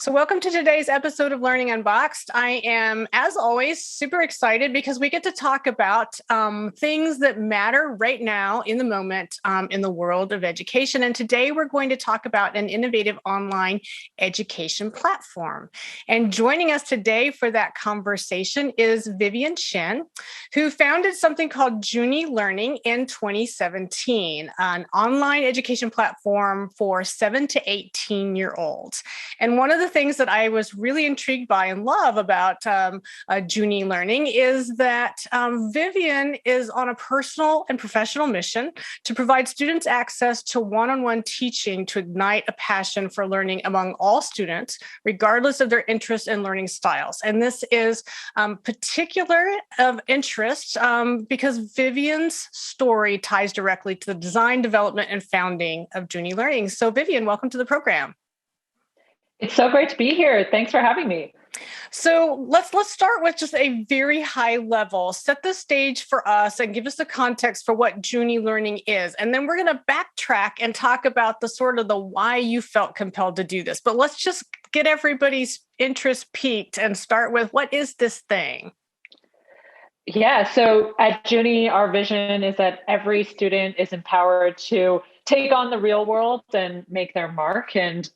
So, welcome to today's episode of Learning Unboxed. I am, as always, super excited because we get to talk about things that matter right now in the moment in the world of education. And today we're going to talk about an innovative online education platform. And joining us today for that conversation is Vivian Shen, who founded something called Juni Learning in 2017, an online education platform for 7 to 18-year-olds. And one of the things that I was really intrigued by and love about Juni Learning is that Vivian is on a personal and professional mission to provide students access to one-on-one teaching to ignite a passion for learning among all students, regardless of their interests and learning styles. And this is particular of interest because Vivian's story ties directly to the design, development, and founding of Juni Learning. So Vivian, welcome to the program. It's so great to be here. Thanks for having me. So let's start with just a very high level, set the stage for us and give us the context for what Juni Learning is. And then we're going to backtrack and talk about the sort of the why you felt compelled to do this. But let's just get everybody's interest piqued and start with, what is this thing? Yeah, so at Juni, our vision is that every student is empowered to take on the real world and make their mark. And,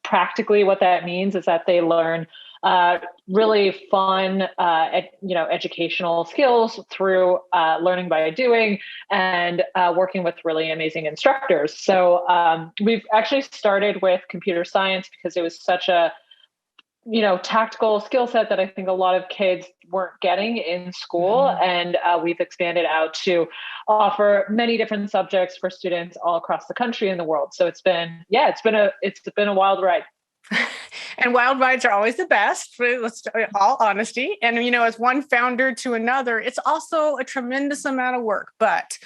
practically what that means is that they learn really fun, educational skills through learning by doing and working with really amazing instructors. So we've actually started with computer science because it was such a tactical skill set that I think a lot of kids weren't getting in school. Mm-hmm. And we've expanded out to offer many different subjects for students all across the country and the world. So it's been a wild ride. And wild rides are always the best, let's all honesty. And, as one founder to another, it's also a tremendous amount of work, but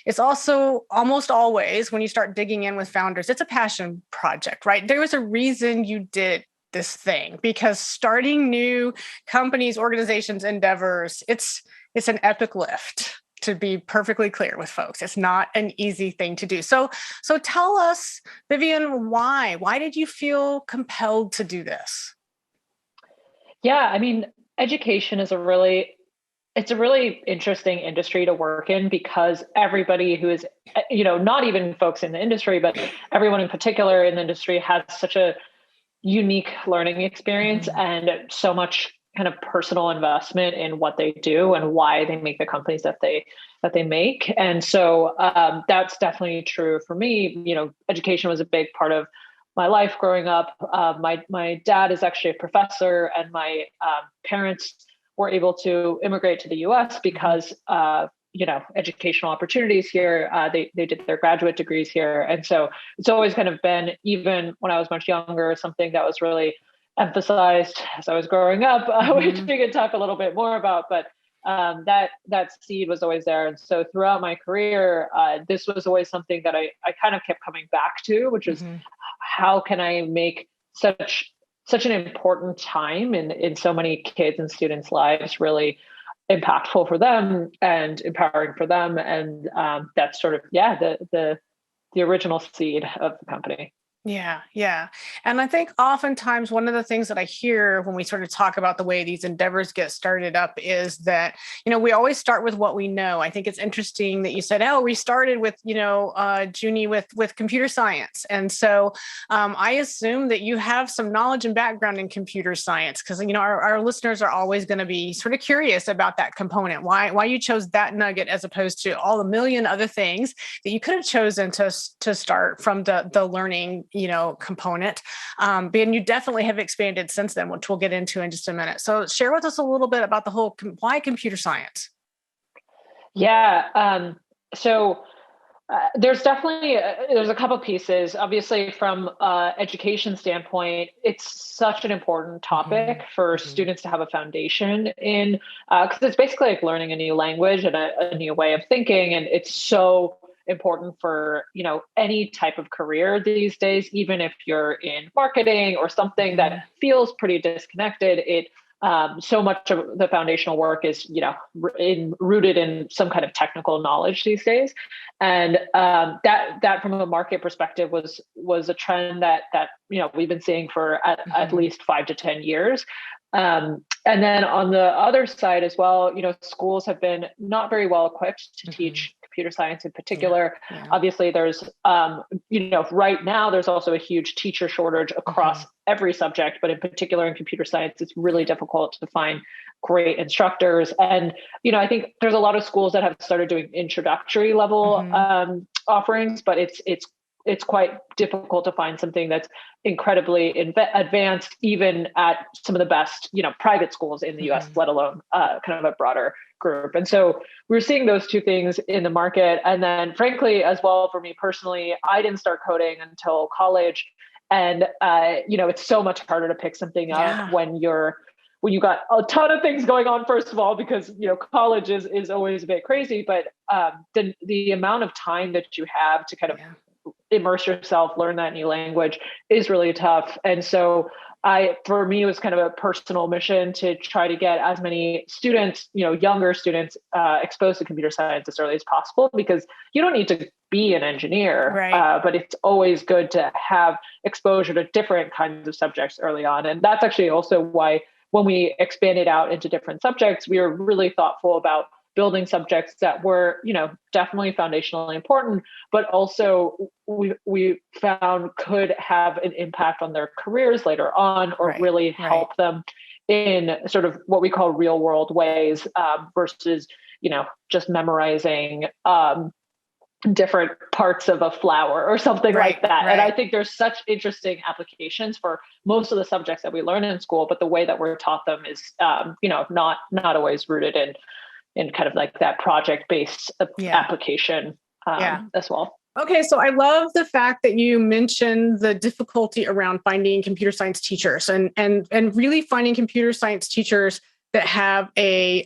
it's also almost always, when you start digging in with founders, it's a passion project, right? There was a reason you did this thing, because starting new companies, organizations, endeavors, it's an epic lift, to be perfectly clear with folks. It's not an easy thing to do. So tell us, Vivian, why did you feel compelled to do this? Yeah, education is a really interesting industry to work in, because everybody who is, not even folks in the industry, but everyone in particular in the industry has such a unique learning experience and so much kind of personal investment in what they do and why they make the companies that they make. And so that's definitely true for me. Education was a big part of my life growing up. My dad is actually a professor, and my parents were able to immigrate to the US because educational opportunities here. They did their graduate degrees here. And so it's always kind of been, even when I was much younger, something that was really emphasized as I was growing up, which we could talk a little bit more about, but that seed was always there. And so throughout my career, this was always something that I kind of kept coming back to, which is how can I make such an important time in so many kids and students' lives really impactful for them and empowering for them. And that's sort of, the original seed of the company. Yeah. And I think oftentimes one of the things that I hear when we sort of talk about the way these endeavors get started up is that, we always start with what we know. I think it's interesting that you said, we started with, Juni with computer science. And so I assume that you have some knowledge and background in computer science, because, our listeners are always going to be sort of curious about that component, why you chose that nugget as opposed to all the million other things that you could have chosen to start from the learning component. And you definitely have expanded since then, which we'll get into in just a minute. So share with us a little bit about the whole, why computer science? Yeah. There's definitely, there's a couple pieces. Obviously, from education standpoint, it's such an important topic for students to have a foundation in, because it's basically like learning a new language and a new way of thinking. And it's so important for, any type of career these days, even if you're in marketing or something that feels pretty disconnected. so much of the foundational work is, rooted in some kind of technical knowledge these days. And that from a market perspective was a trend that we've been seeing for at least 5 to 10 years. And then on the other side as well, schools have been not very well equipped to teach computer science in particular. Obviously, there's, right now, there's also a huge teacher shortage across every subject, but in particular in computer science, it's really difficult to find great instructors. And, I think there's a lot of schools that have started doing introductory level offerings, but it's quite difficult to find something that's incredibly advanced, even at some of the best, private schools in the US, let alone kind of a broader group. And so we're seeing those two things in the market. And then frankly, as well, for me personally, I didn't start coding until college. And, it's so much harder to pick something up when you got a ton of things going on, first of all, because, college is always a bit crazy, but the amount of time that you have to kind of immerse yourself, learn that new language is really tough. And so for me, it was kind of a personal mission to try to get as many students, younger students, exposed to computer science as early as possible, because you don't need to be an engineer, but it's always good to have exposure to different kinds of subjects early on. And that's actually also why when we expanded out into different subjects, we were really thoughtful about building subjects that were, definitely foundationally important, but also we found could have an impact on their careers later on, or really help them in sort of what we call real world ways, versus, just memorizing different parts of a flower or something like that. And I think there's such interesting applications for most of the subjects that we learn in school, but the way that we're taught them is, not always rooted in kind of like that project-based application as well. Okay, so I love the fact that you mentioned the difficulty around finding computer science teachers and really finding computer science teachers that have a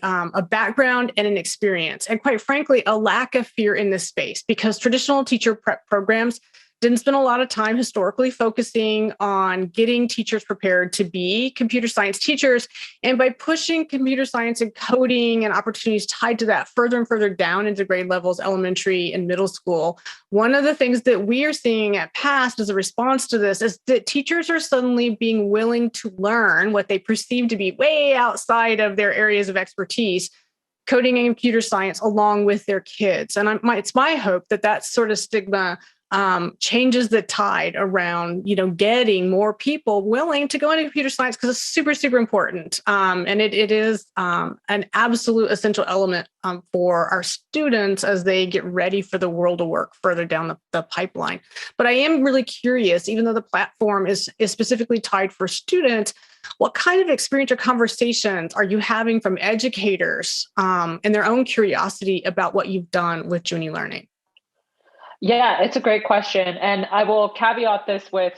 background and an experience, and quite frankly, a lack of fear in this space, because traditional teacher prep programs didn't spend a lot of time historically focusing on getting teachers prepared to be computer science teachers. And by pushing computer science and coding and opportunities tied to that further and further down into grade levels, elementary and middle school, one of the things that we are seeing at PAST as a response to this is that teachers are suddenly being willing to learn what they perceive to be way outside of their areas of expertise, coding and computer science, along with their kids. And it's my hope that sort of stigma changes the tide around, getting more people willing to go into computer science, because it's super, super important. And it is an absolute essential element for our students as they get ready for the world of work further down the pipeline. But I am really curious, even though the platform is specifically tied for students, what kind of experience or conversations are you having from educators and their own curiosity about what you've done with Juni Learning? Yeah, it's a great question. And I will caveat this with,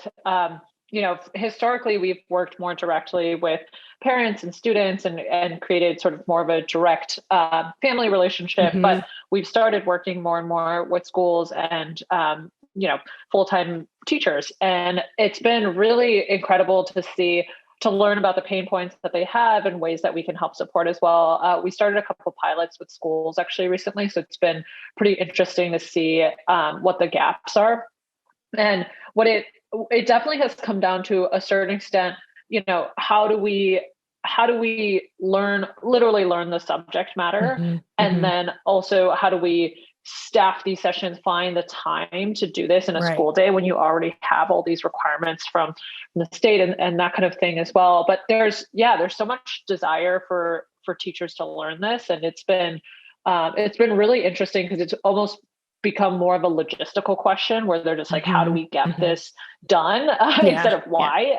historically, we've worked more directly with parents and students and created sort of more of a direct family relationship. But we've started working more and more with schools and, full-time teachers. And it's been really incredible to learn about the pain points that they have and ways that we can help support as well. We started a couple of pilots with schools actually recently, so it's been pretty interesting to see what the gaps are. And what it definitely has come down to a certain extent, how do we literally learn the subject matter? And then also, how do we staff these sessions, find the time to do this in a school day when you already have all these requirements from the state and that kind of thing as well. But there's so much desire for teachers to learn this. And it's been really interesting, because it's almost become more of a logistical question where they're just like, how do we get this done instead of why?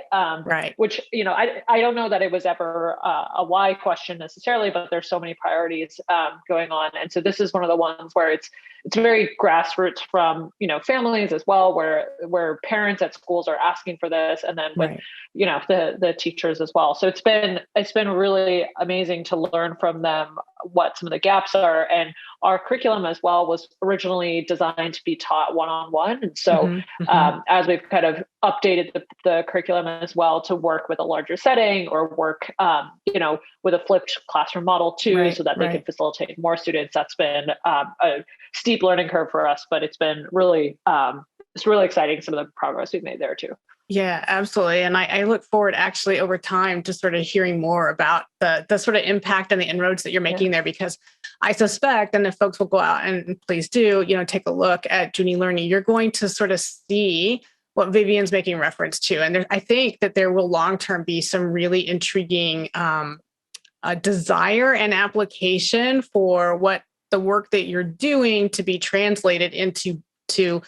Which, I don't know that it was ever a why question necessarily, but there's so many priorities going on. And so this is one of the ones where it's very grassroots from, families as well, where parents at schools are asking for this, and then with, the teachers as well. So it's been really amazing to learn from them what some of the gaps are. And our curriculum as well was originally designed to be taught one-on-one. And so as we've kind of updated the curriculum as well to work with a larger setting or work, with a flipped classroom model too, so that they can facilitate more students. That's been a steep learning curve for us, but it's been really, it's really exciting, some of the progress we've made there too. Yeah, absolutely. And I look forward actually over time to sort of hearing more about the sort of impact and the inroads that you're making there, because I suspect, and if folks will go out and please do, take a look at Juni Learning, you're going to sort of see what Vivian's making reference to. And I think that there will long-term be some really intriguing desire and application for what the work that you're doing to be translated into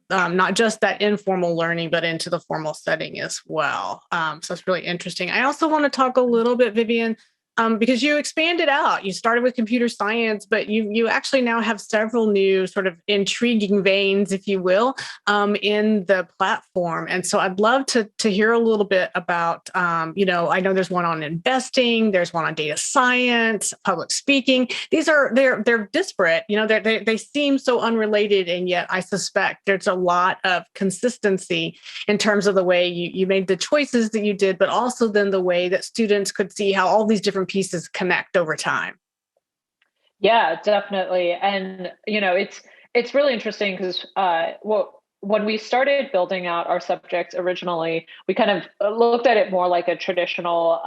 not just that informal learning, but into the formal setting as well. So it's really interesting. I also want to talk a little bit, Vivian, because you expanded out. You started with computer science, but you actually now have several new sort of intriguing veins, if you will, in the platform. And so I'd love to hear a little bit about, I know there's one on investing, there's one on data science, public speaking. They're disparate. They seem so unrelated, and yet I suspect there's a lot of consistency in terms of the way you made the choices that you did, but also then the way that students could see how all these different pieces connect over time. Yeah, definitely. And, it's really interesting because, when we started building out our subjects originally, we kind of looked at it more like a traditional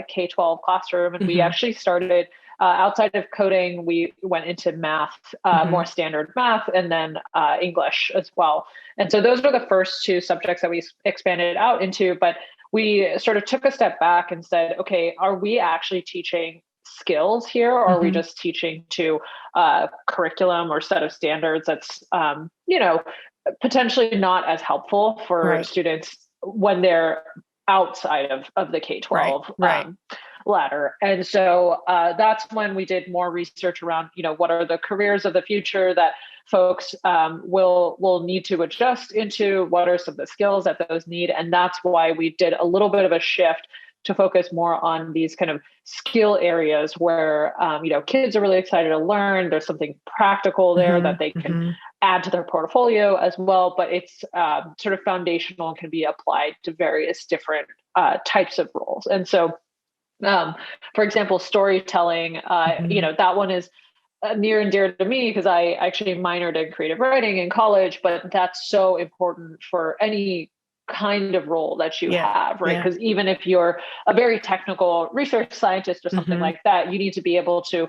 K-12 classroom. And we actually started outside of coding, we went into math, more standard math, and then English as well. And so those were the first two subjects that we expanded out into. But we sort of took a step back and said, okay, are we actually teaching skills here, or are we just teaching to curriculum or set of standards that's, potentially not as helpful for students when they're outside of the K-12 ladder. And so that's when we did more research around, what are the careers of the future that folks will need to adjust into, what are some of the skills that those need. And that's why we did a little bit of a shift to focus more on these kind of skill areas where, kids are really excited to learn. There's something practical there that they can add to their portfolio as well, but it's sort of foundational and can be applied to various different types of roles. And so, for example, storytelling, that one is near and dear to me because I actually minored in creative writing in college, but that's so important for any kind of role that you have, right? Because even if you're a very technical research scientist or something like that, you need to be able to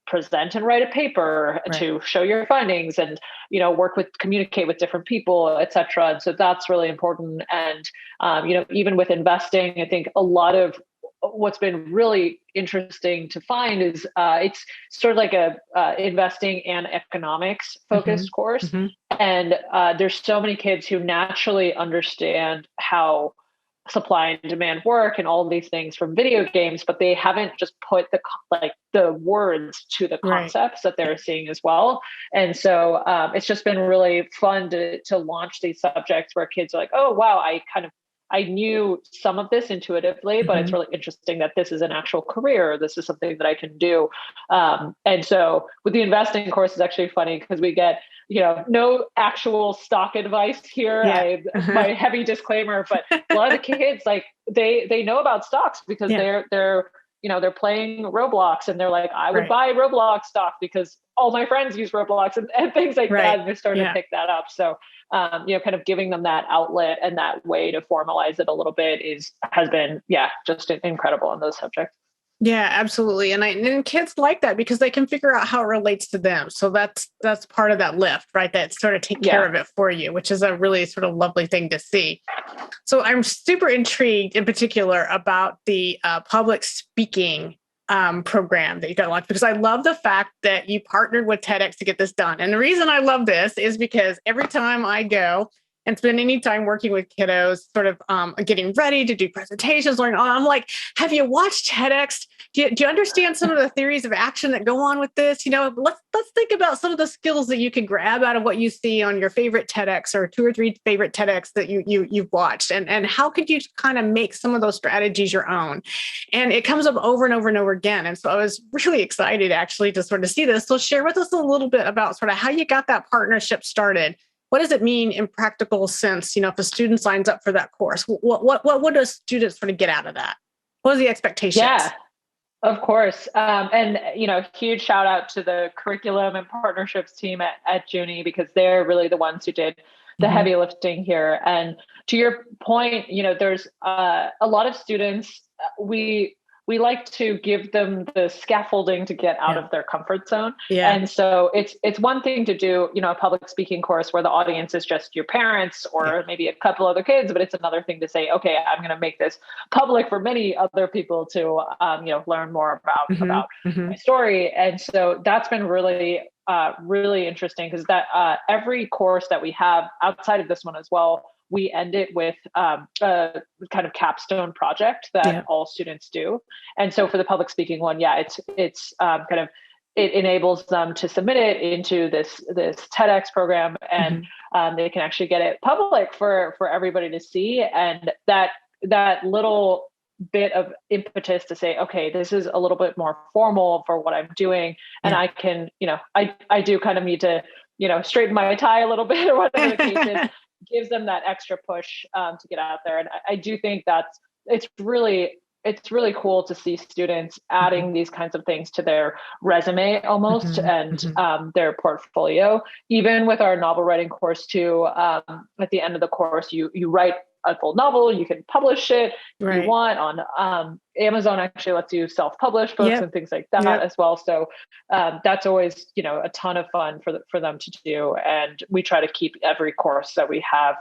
present and write a paper to show your findings and, communicate with different people, et cetera. And so that's really important. And, even with investing, I think a lot of what's been really interesting to find is it's sort of like a investing and economics focused course. And there's so many kids who naturally understand how supply and demand work and all of these things from video games, but they haven't just put the words to the concepts that they're seeing as well. And so it's just been really fun to launch these subjects where kids are like, oh, wow, I knew some of this intuitively, but it's really interesting that this is an actual career. This is something that I can do. And so with the investing course, it's actually funny because we get, no actual stock advice here. My heavy disclaimer, but a lot of the kids, they know about stocks because they're playing Roblox and they're like, I would buy Roblox stock because all my friends use Roblox and things like that. And they're starting to pick that up. So, kind of giving them that outlet and that way to formalize it a little bit has been, just incredible in those subjects. Yeah, absolutely. And kids like that because they can figure out how it relates to them. So that's part of that lift, right? That sort of take care of it for you, which is a really sort of lovely thing to see. So I'm super intrigued in particular about the public speaking program that you got launched, because I love the fact that you partnered with TEDx to get this done. And the reason I love this is because every time I go and spend any time working with kiddos, sort of getting ready to do presentations, learning, I'm like, have you watched TEDx? Do you understand some of the theories of action that go on with this? Let's think about some of the skills that you can grab out of what you see on your favorite TEDx or 2 or 3 favorite TEDx that you've watched, and how could you kind of make some of those strategies your own? And it comes up over and over and over again. And so I was really excited actually to sort of see this. So share with us a little bit about sort of how you got that partnership started what does it mean in practical sense? If a student signs up for that course, what do students sort of get out of that? What are the expectations? Yeah, of course. And, huge shout out to the curriculum and partnerships team at Juni, because they're really the ones who did the heavy lifting here. And to your point, there's a lot of students, we like to give them the scaffolding to get out of their comfort zone. Yeah. And so it's one thing to do, a public speaking course where the audience is just your parents or maybe a couple other kids, but it's another thing to say, okay, I'm going to make this public for many other people to, learn more about my story. And so that's been really, really interesting, because that every course that we have outside of this one as well, we end it with a kind of capstone project that all students do. And so for the public speaking one, it's kind of, it enables them to submit it into this TEDx program, and they can actually get it public for everybody to see. And that little bit of impetus to say, okay, this is a little bit more formal for what I'm doing. And I can, I do kind of need to, straighten my tie a little bit or whatever the case is. Gives them that extra push to get out there. And I do think it's really cool to see students adding these kinds of things to their resume almost and their portfolio. Even with our novel writing course too, at the end of the course, you write a full novel, you can publish it if you want on Amazon. Actually lets you self-publish books and things like that as well. So that's always, a ton of fun for them to do. And we try to keep every course that we have,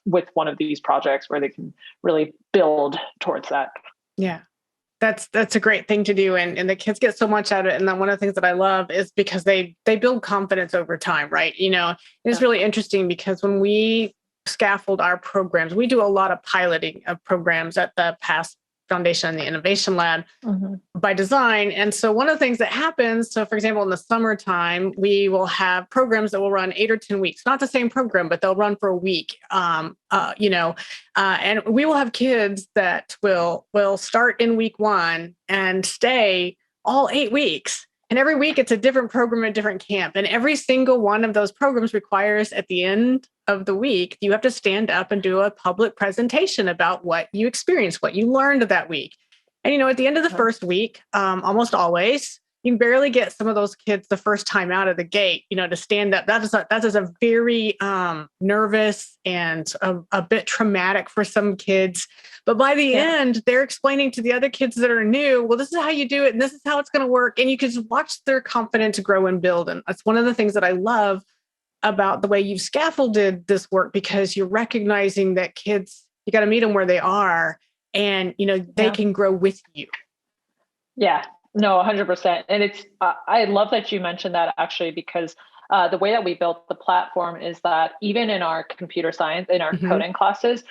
with one of these projects where they can really build towards that. Yeah. That's a great thing to do. And the kids get so much out of it. And then one of the things that I love is because they build confidence over time, right? It's really interesting because when we scaffold our programs, we do a lot of piloting of programs at the PAST Foundation and the Innovation Lab by design. And so one of the things that happens, so for example, in the summertime, we will have programs that will run 8 or 10 weeks, not the same program, but they'll run for a week, and we will have kids that will start in week 1 and stay all 8 weeks. And every week it's a different program, a different camp. And every single one of those programs requires at the end of the week, you have to stand up and do a public presentation about what you experienced, what you learned that week. And, at the end of the first week, almost always, you can barely get some of those kids the first time out of the gate, to stand up. That is a very nervous and a bit traumatic for some kids. But by the end, they're explaining to the other kids that are new, well, this is how you do it, and this is how it's going to work. And you can just watch their confidence grow and build. And that's one of the things that I love about the way you've scaffolded this work, because you're recognizing that kids, you got to meet them where they are, and, they can grow with you. Yeah. No, 100%. And it's, I love that you mentioned that, actually, because the way that we built the platform is that even in our computer science, in our coding classes,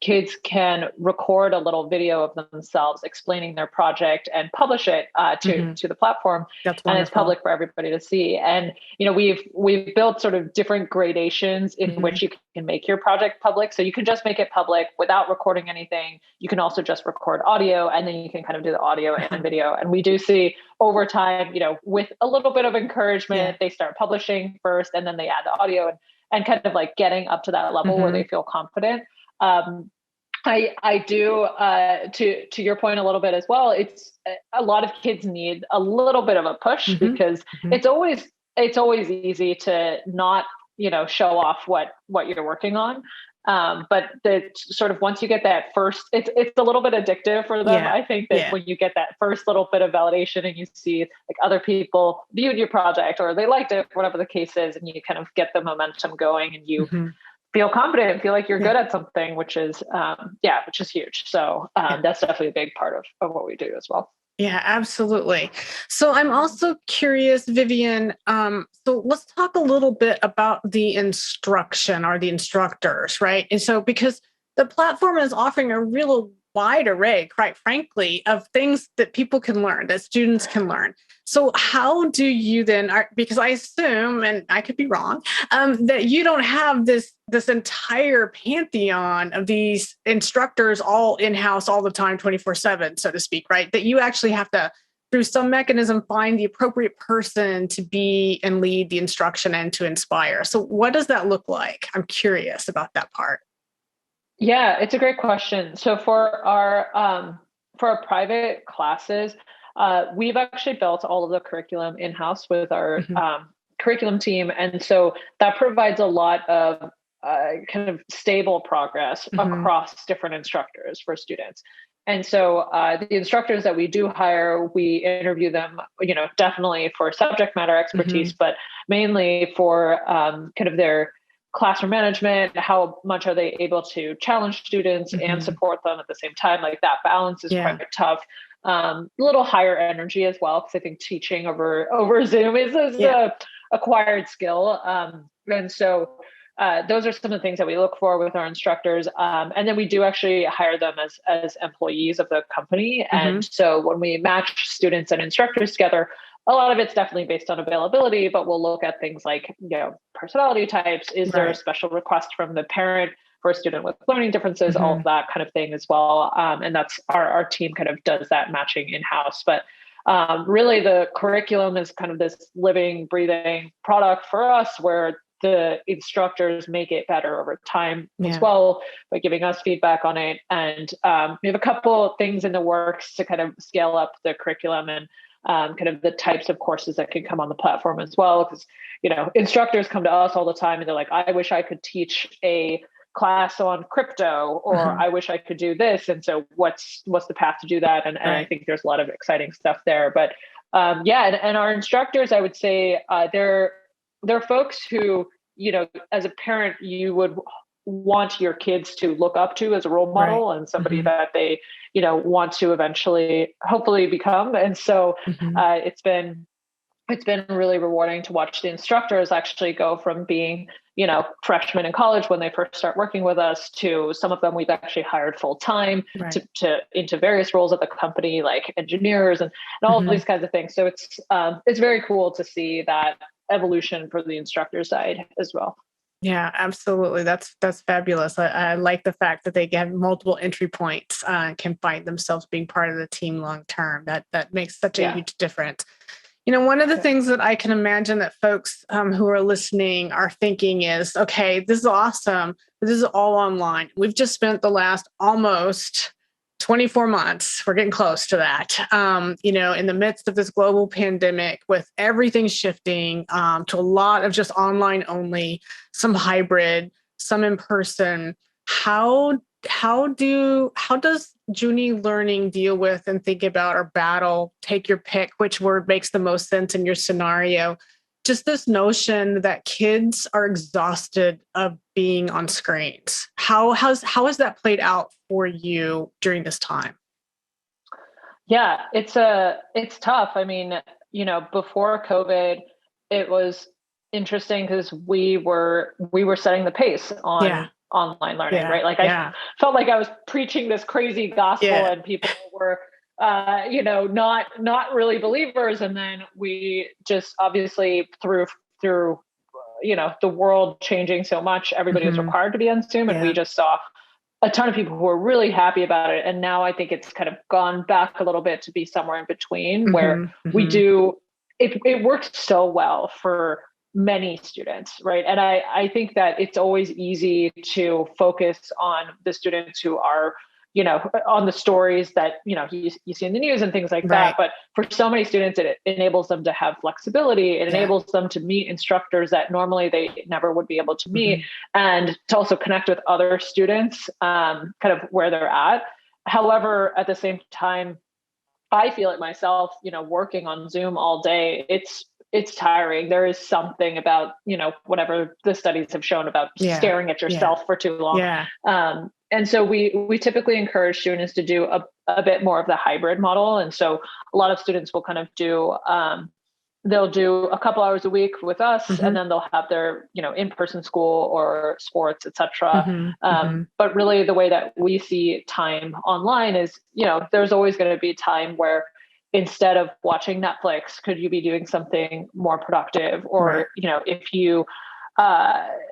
kids can record a little video of themselves explaining their project and publish it to the platform. And it's public for everybody to see. And, we've built sort of different gradations in which you can make your project public. So you can just make it public without recording anything. You can also just record audio, and then you can kind of do the audio and video. And we do see over time, with a little bit of encouragement, they start publishing first, and then they add the audio and kind of like getting up to that level where they feel confident. I do, to your point a little bit as well, it's a lot of kids need a little bit of a push because it's always easy to not, show off what you're working on. But the sort of, once you get that first, it's a little bit addictive for them. I think that when you get that first little bit of validation and you see like other people viewed your project or they liked it, whatever the case is, and you kind of get the momentum going and you feel confident, feel like you're good at something, which is huge. So that's definitely a big part of what we do as well. Yeah, absolutely. So I'm also curious, Vivian, so let's talk a little bit about the instruction or the instructors, right? And so because the platform is offering a real wide array, quite frankly, of things that people can learn, that students can learn. So how do you then, because I assume, and I could be wrong, that you don't have this entire pantheon of these instructors all in-house all the time, 24/7, so to speak, right? That you actually have to through some mechanism, find the appropriate person to be and lead the instruction and to inspire. So what does that look like? I'm curious about that part. Yeah, it's a great question. So for our private classes, we've actually built all of the curriculum in-house with our curriculum team. And so that provides a lot of kind of stable progress across different instructors for students. And so the instructors that we do hire, we interview them, definitely for subject matter expertise, but mainly for kind of their classroom management. How much are they able to challenge students and support them at the same time? Like that balance is quite tough. A little higher energy as well, because I think teaching over Zoom is a acquired skill. And so those are some of the things that we look for with our instructors. And then we do actually hire them as employees of the company. And so when we match students and instructors together, a lot of it's definitely based on availability, but we'll look at things like, personality types. Is there a special request from the parent for a student with learning differences, all of that kind of thing as well. And that's our team kind of does that matching in-house. But really the curriculum is kind of this living, breathing product for us where the instructors make it better over time as well by giving us feedback on it. And we have a couple things in the works to kind of scale up the curriculum and kind of the types of courses that can come on the platform as well. Because, instructors come to us all the time and they're like, I wish I could teach a class on crypto, or I wish I could do this. And so what's the path to do that? And I think there's a lot of exciting stuff there. But and our instructors, I would say they're folks who, as a parent, you would want your kids to look up to as a role model and somebody that they, want to eventually hopefully become. And so it's been really rewarding to watch the instructors actually go from being, freshmen in college when they first start working with us to some of them we've actually hired full time to into various roles at the company, like engineers and all of these kinds of things. So it's very cool to see that evolution for the instructor side as well. Yeah, absolutely. That's fabulous. I like the fact that they get multiple entry points and can find themselves being part of the team long term. That makes such a huge difference. One of the things that I can imagine that folks who are listening are thinking is, okay, this is awesome, but this is all online. We've just spent the last almost 24 months, we're getting close to that, in the midst of this global pandemic with everything shifting to a lot of just online only, some hybrid, some in person. How does Juni Learning deal with and think about or battle, take your pick, which word makes the most sense in your scenario, just this notion that kids are exhausted of being on screens? How has that played out for you during this time? Yeah, it's tough. I mean, before COVID, it was interesting because we were setting the pace on online learning, right? Like I felt like I was preaching this crazy gospel and people were not really believers. And then we just obviously through the world changing so much, everybody was required to be on Zoom, and we just saw a ton of people who were really happy about it. And now I think it's kind of gone back a little bit to be somewhere in between where we do it works so well for many students, right? And I think that it's always easy to focus on the students who are, on the stories that, you see in the news and things like that. But for so many students, it enables them to have flexibility. It enables them to meet instructors that normally they never would be able to meet, and to also connect with other students, kind of where they're at. However, at the same time, I feel it myself, working on Zoom all day, it's tiring. There is something about, whatever the studies have shown about staring at yourself for too long. And so we typically encourage students to do a bit more of the hybrid model. And so a lot of students will kind of do, they'll do a couple hours a week with us, and then they'll have their, in-person school or sports, et cetera. But really the way that we see time online is, there's always going to be time where instead of watching Netflix, could you be doing something more productive? Or, if you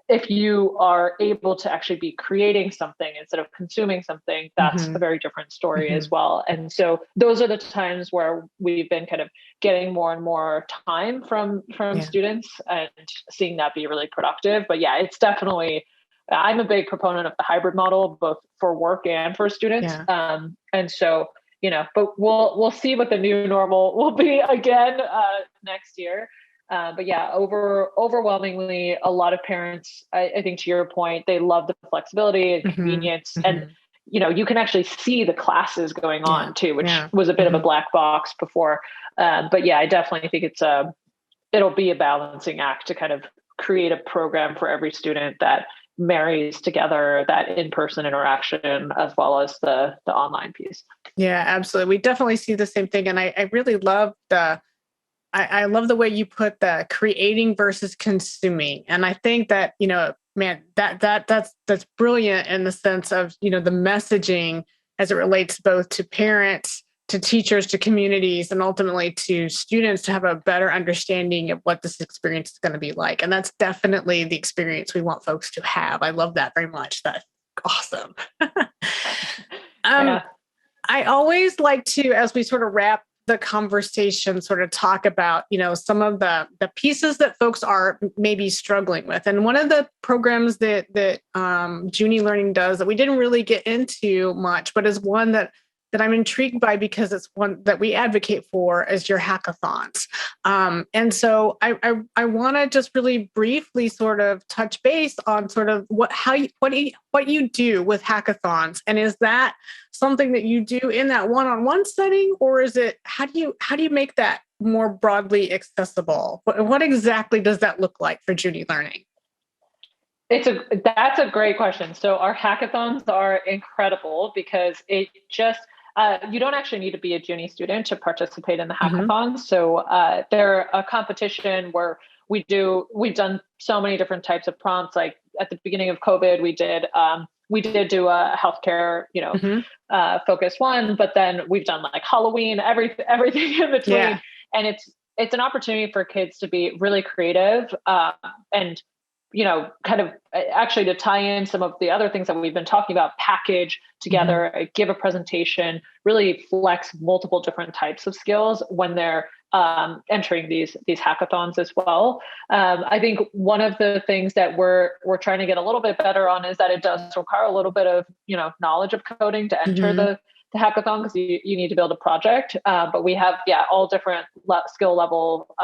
if you are able to actually be creating something instead of consuming something, that's a very different story as well. And so those are the times where we've been kind of getting more and more time from students and seeing that be really productive. But yeah, it's definitely, I'm a big proponent of the hybrid model, both for work and for students. And so, but we'll see what the new normal will be again next year. But yeah, overwhelmingly, a lot of parents, I think to your point, they love the flexibility and convenience. And, you can actually see the classes going on too, which was a bit of a black box before. But yeah, I definitely think it'll be a balancing act to kind of create a program for every student that marries together that in-person interaction as well as the online piece. Yeah, absolutely. We definitely see the same thing. And I really love I love the way you put the creating versus consuming. And I think that, man, that's brilliant in the sense of, the messaging as it relates both to parents, to teachers, to communities, and ultimately to students to have a better understanding of what this experience is going to be like. And that's definitely the experience we want folks to have. I love that very much. That's awesome. I always like to, as we sort of wrap the conversation, sort of talk about, some of the pieces that folks are maybe struggling with. And one of the programs that Juni Learning does that we didn't really get into much, but is one that I'm intrigued by because it's one that we advocate for, is your hackathons. And so I want to just really briefly sort of touch base on sort of what you do with hackathons. And is that something that you do in that one-on-one setting, or is it, how do you make that more broadly accessible? What exactly does that look like for Juni Learning? That's a great question. So our hackathons are incredible because it just, you don't actually need to be a Juni student to participate in the hackathons. So they're a competition where we've done so many different types of prompts. Like at the beginning of COVID, we did do a healthcare, focused one, but then we've done like Halloween, everything in between. Yeah. And it's an opportunity for kids to be really creative, and kind of actually to tie in some of the other things that we've been talking about, package together, give a presentation, really flex multiple different types of skills when they're entering these hackathons as well. I think one of the things that we're trying to get a little bit better on is that it does require a little bit of, knowledge of coding to enter the hackathon, because you need to build a project. But we have, all different skill level,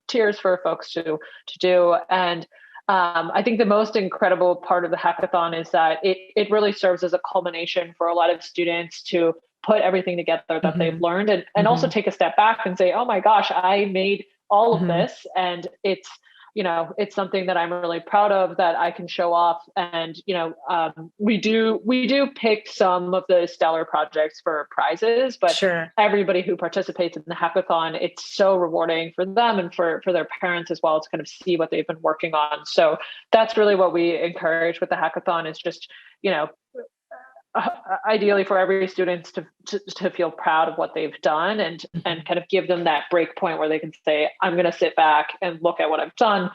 tiers for folks to do. And I think the most incredible part of the hackathon is that it really serves as a culmination for a lot of students to put everything together that they've learned, and also take a step back and say, oh my gosh, I made all of this. And it's something that I'm really proud of, that I can show off. And, we do pick some of the stellar projects for prizes, but everybody who participates in the hackathon, it's so rewarding for them and for their parents as well to kind of see what they've been working on. So that's really what we encourage with the hackathon, is just, ideally for every student to feel proud of what they've done, and kind of give them that break point where they can say, I'm going to sit back and look at what I've done,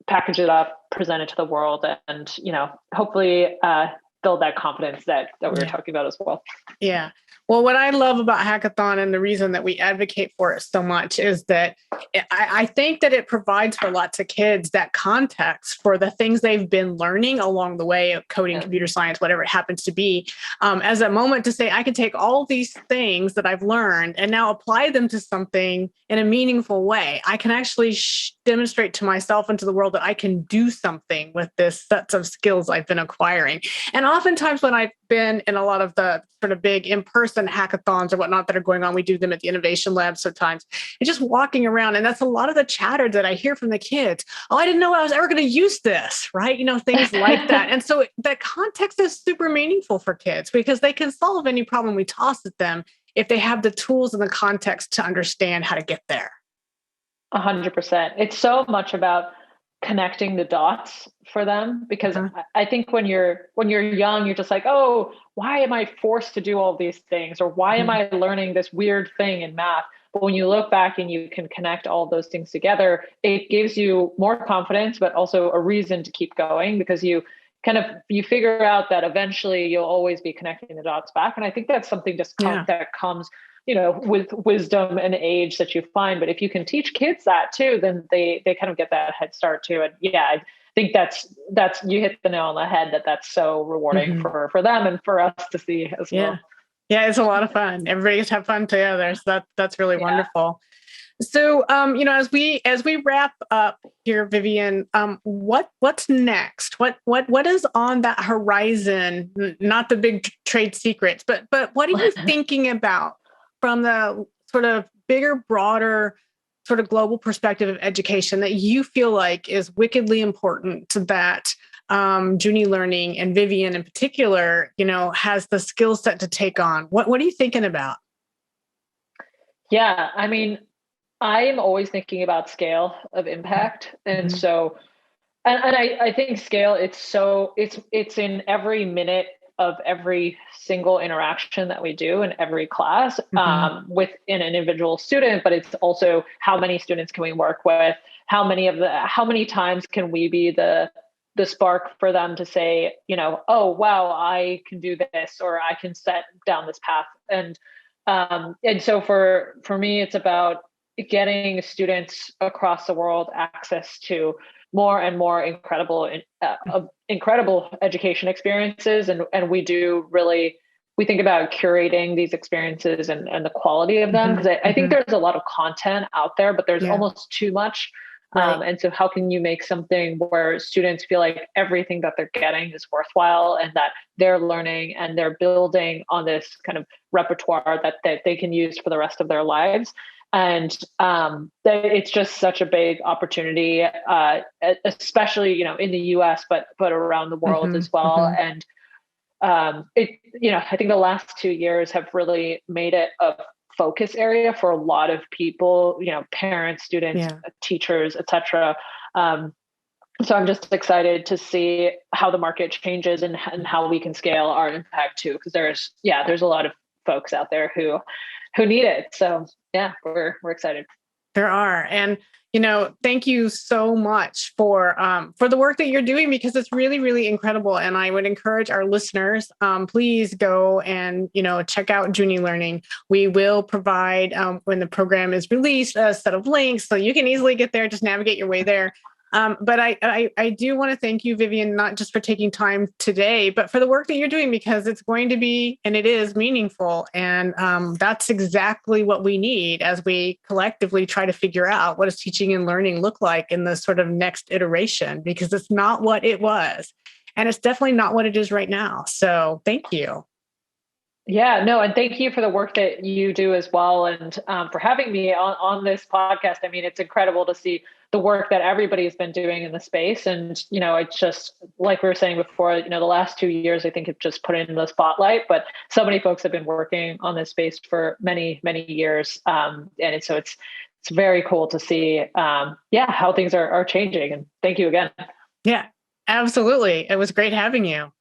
package it up, present it to the world, and, hopefully build that confidence that we were talking about as well. Yeah. Well, what I love about Hackathon, and the reason that we advocate for it so much, is that I think that it provides for lots of kids that context for the things they've been learning along the way of coding, computer science, whatever it happens to be, as a moment to say, I can take all these things that I've learned and now apply them to something in a meaningful way. I can actually demonstrate to myself and to the world that I can do something with this sets of skills I've been acquiring. And oftentimes when I've been in a lot of the sort of big in-person hackathons or whatnot that are going on, we do them at the Innovation Lab sometimes, and just walking around. And that's a lot of the chatter that I hear from the kids. Oh, I didn't know I was ever going to use this, right? Things like that. And so that context is super meaningful for kids, because they can solve any problem we toss at them if they have the tools and the context to understand how to get there. 100%. It's so much about connecting the dots for them, because I think when you're young, you're just like, oh, why am I forced to do all these things? Or why am I learning this weird thing in math? when you look back and you can connect all of those things together, it gives you more confidence, but also a reason to keep going, because you figure out that eventually you'll always be connecting the dots back. And I think that's something that comes, with wisdom and age that you find. But if you can teach kids that too, then they kind of get that head start too. And I think that's you hit the nail on the head, that's so rewarding for them and for us to see as well. Yeah, it's a lot of fun. Everybody gets to have fun together. So that's really wonderful. So, as we wrap up here, Vivian, what's next? What is on that horizon? Not the big trade secrets, but what are you thinking about from the sort of bigger, broader, sort of global perspective of education that you feel like is wickedly important to that Juni Learning, and Vivian in particular, has the skill set to take on? What are you thinking about? Yeah, I mean, I am always thinking about scale of impact. And so, I think scale, it's in every minute of every single interaction that we do in every class with an individual student, but it's also how many students can we work with? How many times can we be the spark for them to say, oh, wow, I can do this, or I can set down this path. And so for me, it's about getting students across the world access to more and more incredible education experiences. And we think about curating these experiences and the quality of them, because I think there's a lot of content out there, but there's almost too much. Right. And so how can you make something where students feel like everything that they're getting is worthwhile, and that they're learning and they're building on this kind of repertoire that they can use for the rest of their lives? And it's just such a big opportunity, especially, in the US, but around the world as well. And I think the last 2 years have really made it a focus area for a lot of people, parents, students, teachers, etc. So I'm just excited to see how the market changes and how we can scale our impact too, because there's a lot of folks out there who need it. So yeah, we're excited. There are. And, thank you so much for the work that you're doing, because it's really, really incredible. And I would encourage our listeners, please go and, check out Juni Learning. We will provide, when the program is released, a set of links so you can easily get there, just navigate your way there. But I do want to thank you, Vivian, not just for taking time today, but for the work that you're doing, because it's going to be, and it is meaningful. And that's exactly what we need as we collectively try to figure out what does teaching and learning look like in the sort of next iteration, because it's not what it was. And it's definitely not what it is right now. So thank you. Yeah, no, and thank you for the work that you do as well, and for having me on this podcast. I mean, it's incredible to see the work that everybody's been doing in the space. And, it's just like we were saying before, the last 2 years, I think have just put it in the spotlight, but so many folks have been working on this space for many, many years. So it's very cool to see, how things are changing. And thank you again. Yeah, absolutely. It was great having you.